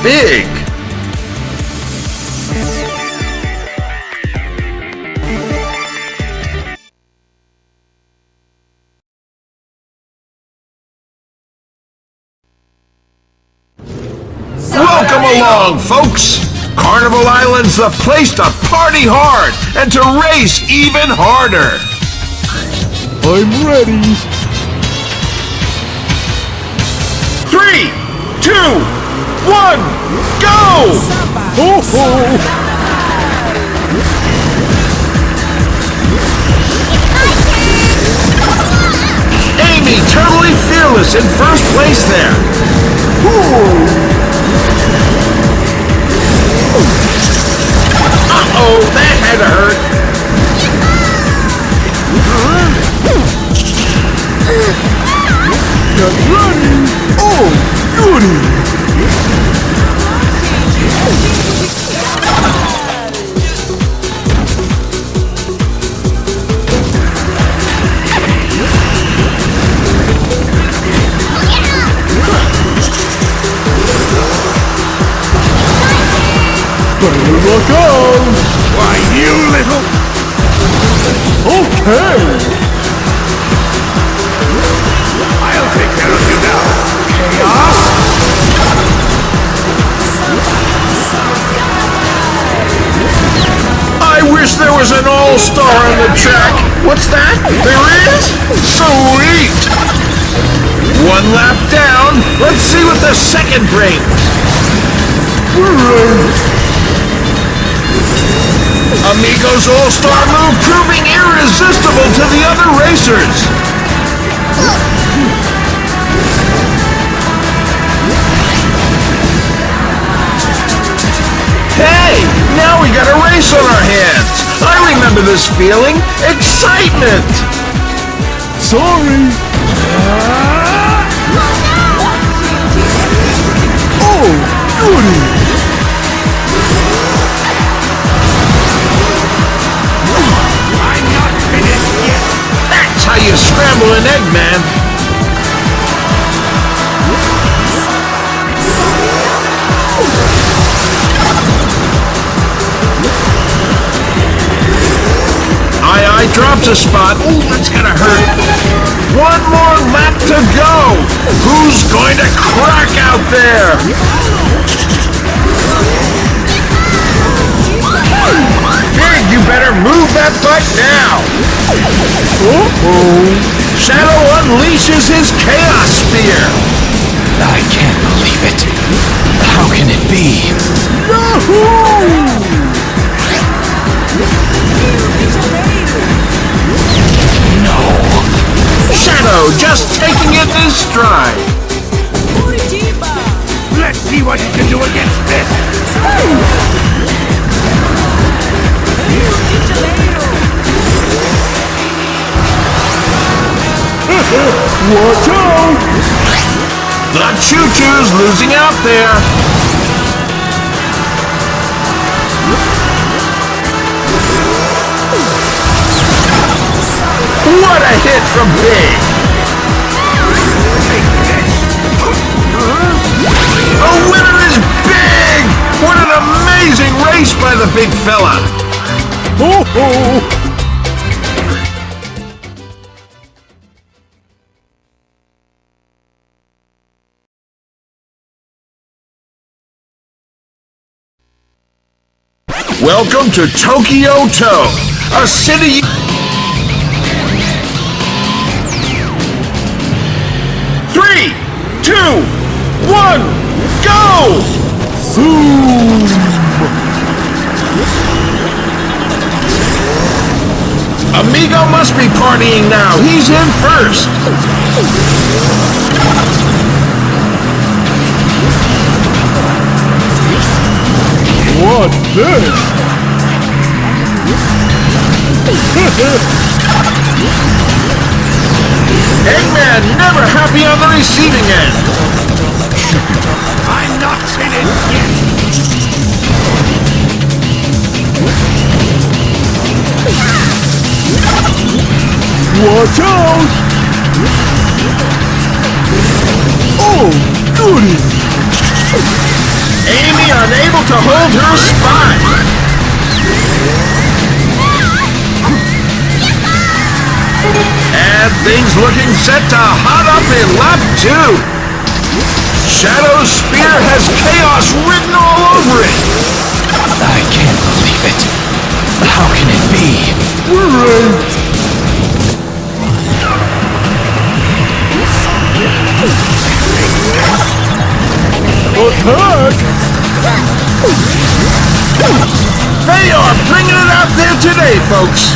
big. Welcome along, folks! Carnival Islands, the place to party hard and to race even harder! I'm ready! 3, 2, 1, go! Ho ho! Amy, totally fearless in first place there! Uh-oh, that had to hurt! Get ready! Oh, goody! Better look out! Why, you little... Okay! I'll take care of you now! Chaos! I wish there was an all-star on the track! What's that? There is? Sweet! One lap down. Let's see what the second brings. Amigo's all-star move proving irresistible to the other racers. Hey, now we got a race on our hands. I remember this feeling. Excitement. Sorry! Oh, goody! That's how you scramble an egg, man. I dropped a spot. Ooh, that's gonna hurt. One more lap to go. Who's going to crack out there? Big, you better move that butt now. Uh-oh! Shadow unleashes his Chaos Spear. I can't believe it. How can it be? Yahoo! No. Shadow just taking it in stride. Let's see what you can do against this! Watch out! The choo-choo's losing out there. What a hit from Big! The winner is Big! What an amazing race by the big fella! Ho ho! Welcome to Tokyo Toe, a city... Three, 2, 1, go! Zoom! Amigo must be partying now. He's in first. What's this? Eggman never happy on the receiving end. I'm not finished yet! Watch out! Oh, goody! to hold her spot. And things looking set to hot up in lap 2. Shadow's spear has chaos written all over it. I can't believe it. How can it be? We're right. Attack! They are bringing it out there today, folks.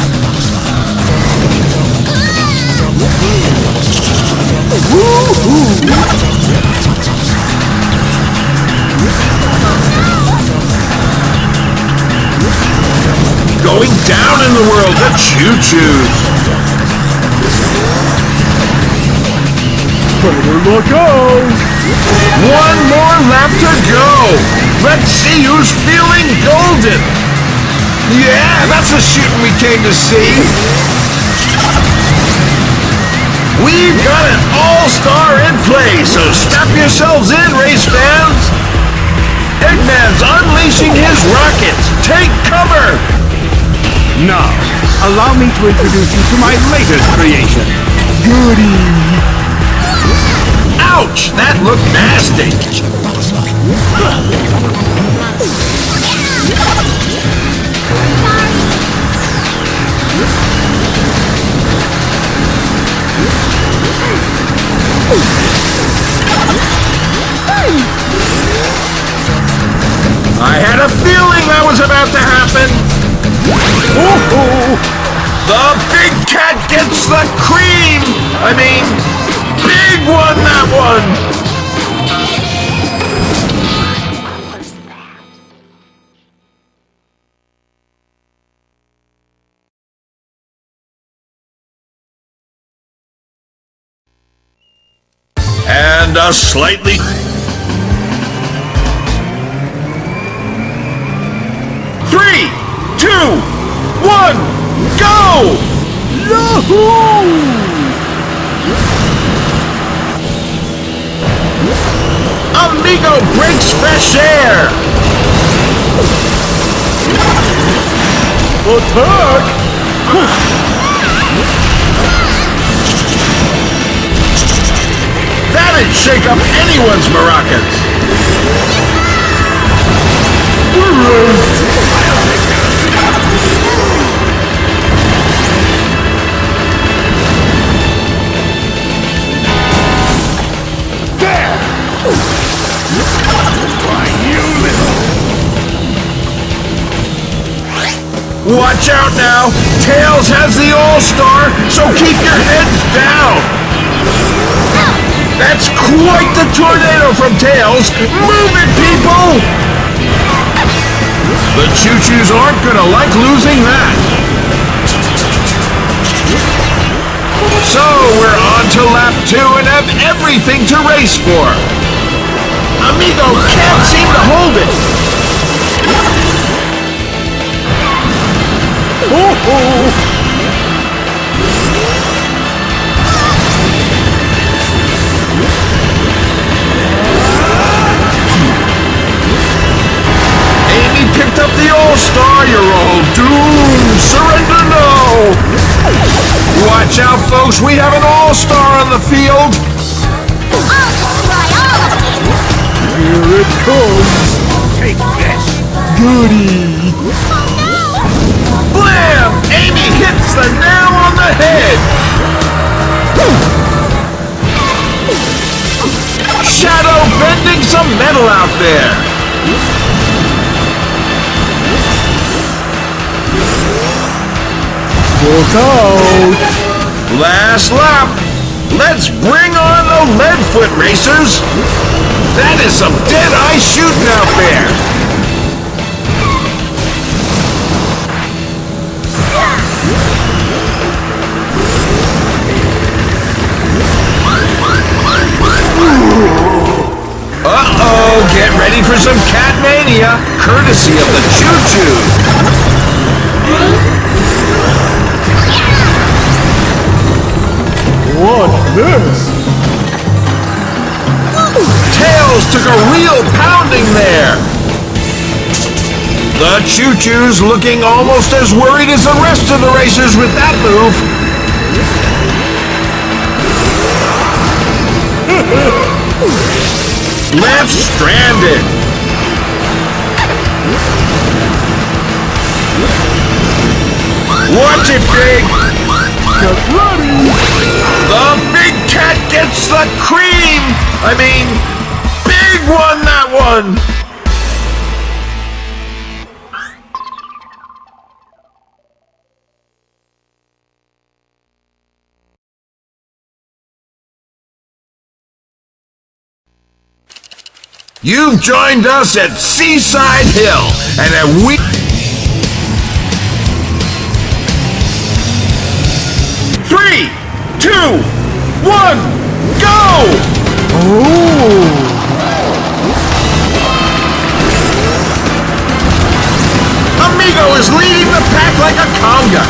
Going down in the world, the choo-choos. Better look out! One more lap to go. Let's see who's feeling golden. Yeah, that's the shooting we came to see. We've got an all-star in play, so strap yourselves in, race fans. Eggman's unleashing his rockets. Take cover. Now, allow me to introduce you to my latest creation. Goody! Ouch! That looked nasty. I had a feeling that was about to happen. Oh-oh! The big cat gets the cream! I mean, big one, that one! And a slightly... Three, two, one, go! Yahoo! Amigo breaks fresh air! Attack! That'd shake up anyone's maracas! Watch out now! Tails has the All-Star, so keep your heads down! That's quite the tornado from Tails! Move it, people! The choo-choos aren't gonna like losing that! So, we're on to lap 2 and have everything to race for! Amigo can't seem to hold it! Oh-oh! Amy picked up the All-Star, you're all doomed! Surrender now! Watch out, folks, we have an All-Star on the field! I'll destroy all of you! Here it comes! Take this! Goody! Blam! Amy hits the nail on the head! Shadow bending some metal out there! Look out! Last lap! Let's bring on the Leadfoot racers! That is some dead-eye shooting out there! Uh-oh, get ready for some cat mania, courtesy of the choo-choo. What's this? Tails took a real pounding there. The choo-choo's looking almost as worried as the rest of the racers with that move. Left stranded. Watch it, Big. Get ready! The big cat gets the cream. I mean, Big won that one. You've joined us at Seaside Hill, and we... 3, 2, 1, go! Amigo is leading the pack like a conga.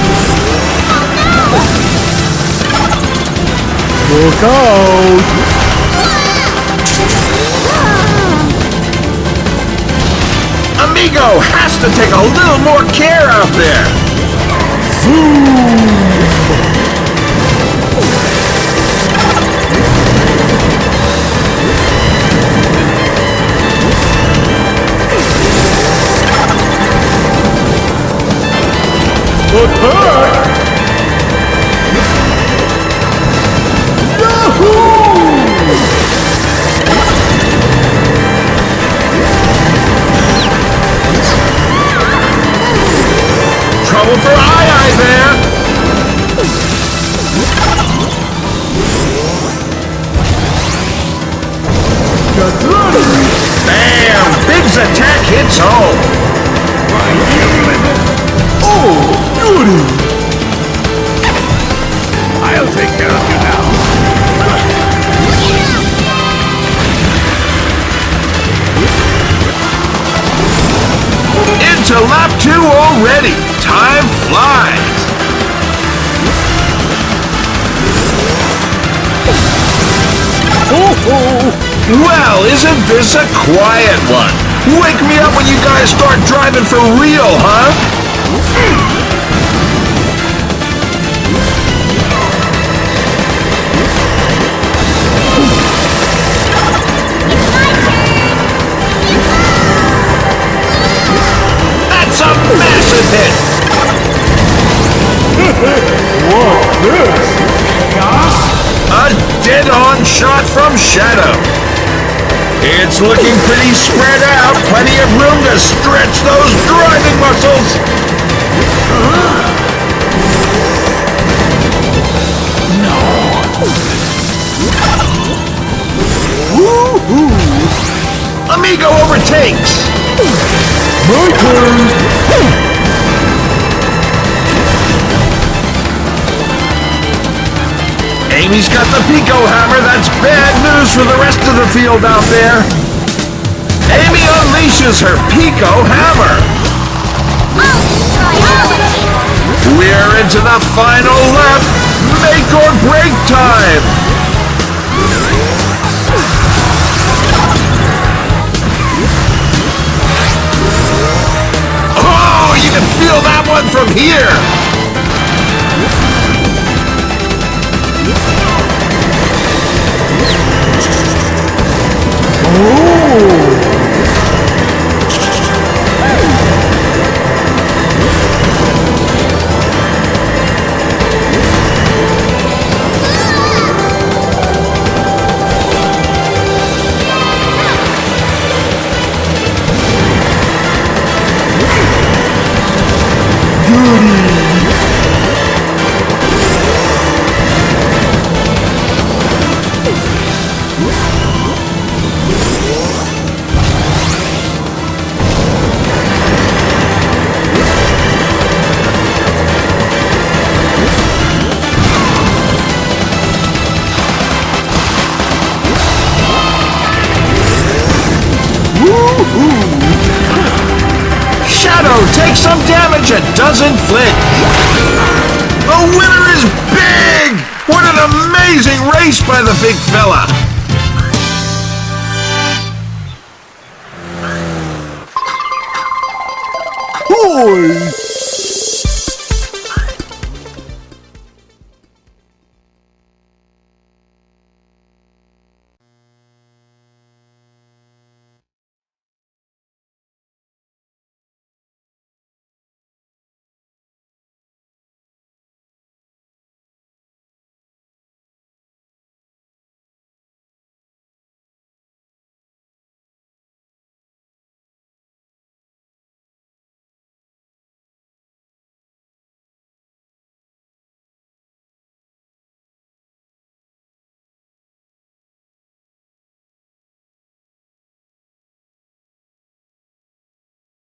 Look out! Amigo has to take a little more care out there. Attack! Trouble for Eye there. Get ready! Bam! Big's attack hits home. Oh, goody! I'll take care of you now. Into lap 2 already. Time flies. Well, isn't this a quiet one? Wake me up when you guys start driving for real, huh? That's a massive hit! What's this? A dead-on shot from Shadow. It's looking pretty spread out. Plenty of room to stretch those driving muscles. Woo-hoo! Amigo overtakes. My turn! Amy's got the Pico Hammer. That's bad news for the rest of the field out there. Amy unleashes her Pico Hammer. I'll destroy all of you! We're into the final lap. Make or break time. Oh, you can feel that one from here. Shadow takes some damage and doesn't flinch. The winner is Big! What an amazing race by the big fella! boy!